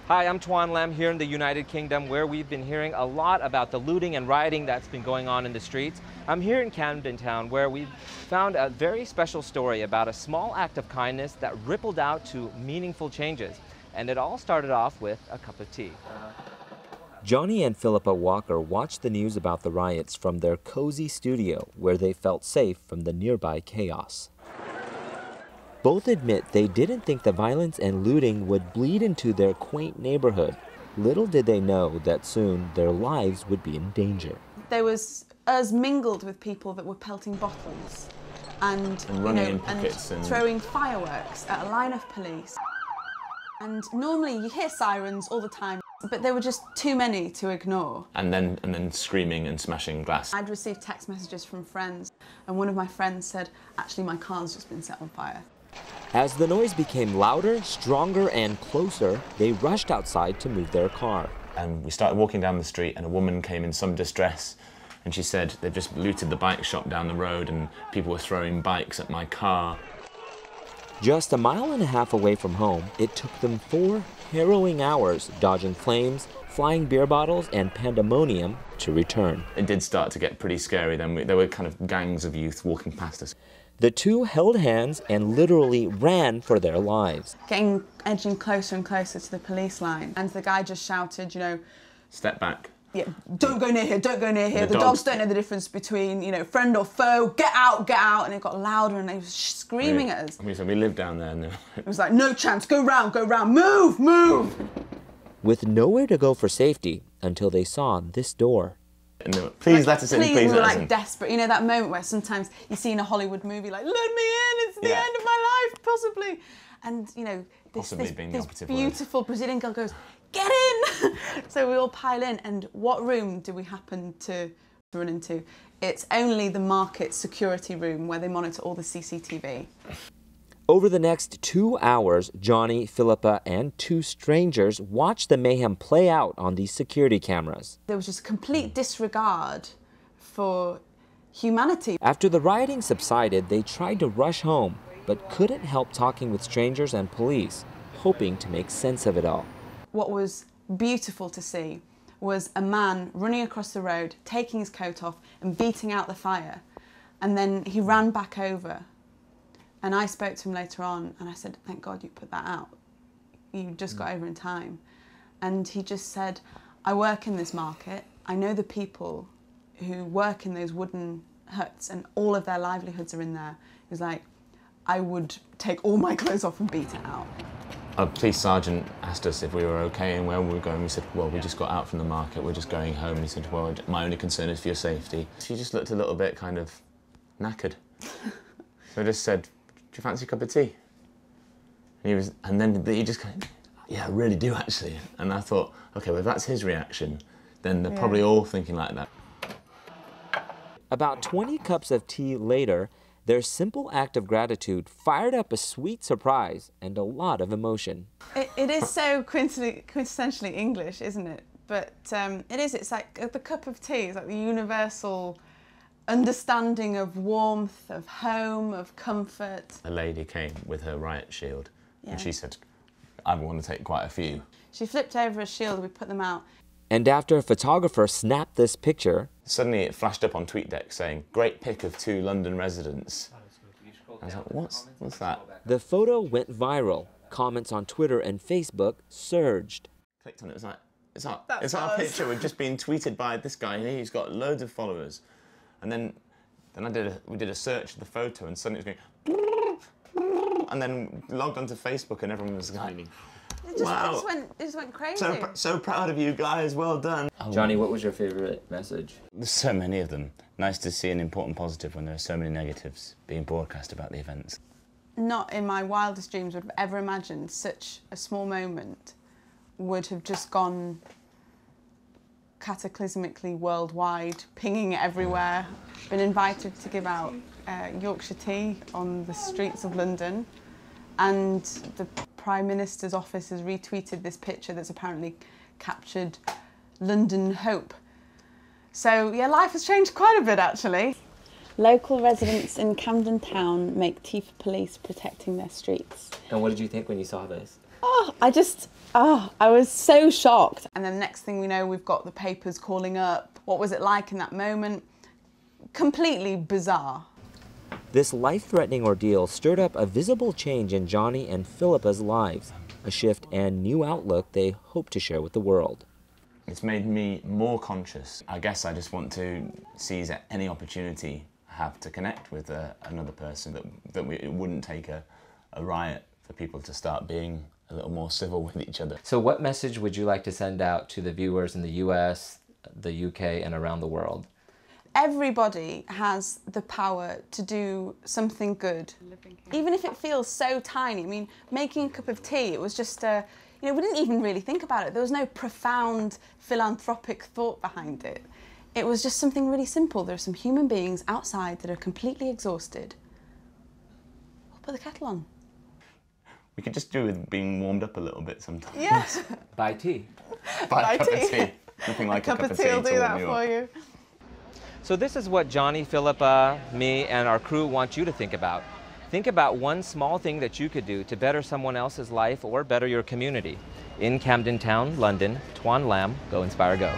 Hi, I'm Toan here in the United Kingdom, where we've been hearing a lot about the looting and rioting that's been going on in the streets. I'm here in Camden town, where we've found a very special story about a small act of kindness that rippled out to meaningful changes. And it all started off with a cup of tea. Johnny and Philippa Walker watched the news about the riots from their cozy studio, where they felt safe from the nearby chaos. Both admit they didn't think the violence and looting would bleed into their quaint neighborhood. Little did they know that soon their lives would be in danger. There was us mingled with people that were pelting bottles and running in pockets and throwing fireworks at a line of police. And normally you hear sirens all the time, but there were just too many to ignore. And then screaming and smashing glass. I'd received text messages from friends, and one of my friends said, actually my car's just been set on fire. As the noise became louder, stronger, and closer, they rushed outside to move their car. And we started walking down the street, and a woman came in some distress, and she said they'd just looted the bike shop down the road and people were throwing bikes at my car. Just a mile and a half away from home, it took them 4 harrowing hours dodging flames, flying beer bottles, and pandemonium to return. It did start to get pretty scary then. There were kind of gangs of youth walking past us. The two held hands and literally ran for their lives. Edging closer and closer to the police line, and the guy just shouted, you know, step back. Yeah, don't go near here, don't go near here. The dogs don't know the difference between, you know, friend or foe. Get out, get out. And it got louder and they were screaming at us. So we lived down there and it was like, no chance, go round, move, move. With nowhere to go for safety until they saw this door. And they were, please let us in, please let us in. We were like desperate. You know that moment where sometimes you see in a Hollywood movie, like, let me in, it's the end of my life, possibly. And, you know, this beautiful Brazilian girl goes, get in! So we all pile in, and what room do we happen to run into? It's only the market security room where they monitor all the CCTV. Over the next 2 hours, Johnny, Philippa, and 2 strangers watched the mayhem play out on these security cameras. There was just complete disregard for humanity. After the rioting subsided, they tried to rush home, but couldn't help talking with strangers and police, hoping to make sense of it all. What was beautiful to see was a man running across the road, taking his coat off and beating out the fire. And then he ran back over. And I spoke to him later on and I said, thank God you put that out. You just got over in time. And he just said, I work in this market. I know the people who work in those wooden huts and all of their livelihoods are in there. He was like, I would take all my clothes off and beat it out. A police sergeant asked us if we were okay and where we were going. We said, well, we just got out from the market, we're just going home. He said, well, my only concern is for your safety. She just looked a little bit kind of knackered. So I just said, do you fancy a cup of tea? And then he just kind of, yeah, I really do actually. And I thought, okay, well, if that's his reaction, then they're probably all thinking like that. About 20 cups of tea later, their simple act of gratitude fired up a sweet surprise and a lot of emotion. It is so quintessentially English, isn't it? But it's like the cup of tea, it's like the universal understanding of warmth, of home, of comfort. A lady came with her riot shield and she said, I want to take quite a few. She flipped over a shield, we put them out. And after a photographer snapped this picture, suddenly it flashed up on TweetDeck saying, great pic of 2 London residents. I was like, what's that? The photo went viral. Comments on Twitter and Facebook surged. Clicked on it, it's our picture. We've just been tweeted by this guy and he's got loads of followers. And then we did a search of the photo and suddenly it was going, and then logged onto Facebook and everyone was going, wow. It just went crazy. So proud of you guys, well done. Johnny, what was your favourite message? There's so many of them. Nice to see an important positive when there are so many negatives being broadcast about the events. Not in my wildest dreams would have ever imagined such a small moment would have just gone cataclysmically worldwide, pinging everywhere. Been invited to give out Yorkshire tea on the streets of London, and the Prime Minister's office has retweeted this picture that's apparently captured London hope. So yeah, life has changed quite a bit actually. Local residents in Camden town make tea for police protecting their streets. And what did you think when you saw this? Oh, Oh, I was so shocked. And then next thing we know, we've got the papers calling up. What was it like in that moment? Completely bizarre. This life-threatening ordeal stirred up a visible change in Johnny and Philippa's lives, a shift and new outlook they hope to share with the world. It's made me more conscious. I guess I just want to seize any opportunity I have to connect with another person, it wouldn't take a riot for people to start being a little more civil with each other. So what message would you like to send out to the viewers in the US, the UK, and around the world? Everybody has the power to do something good, even if it feels so tiny. I mean, making a cup of tea, it was just we didn't even really think about it. There was no profound philanthropic thought behind it. It was just something really simple. There are some human beings outside that are completely exhausted. We'll put the kettle on. We could just do with being warmed up a little bit sometimes. Yes. Buy tea. Buy a cup of tea. Nothing like a cup of tea will do that warm for up. you. So this is what Johnny, Philippa, me, and our crew want you to think about. Think about one small thing that you could do to better someone else's life or better your community. In Camden Town, London, Toan Lam, Go Inspire Go.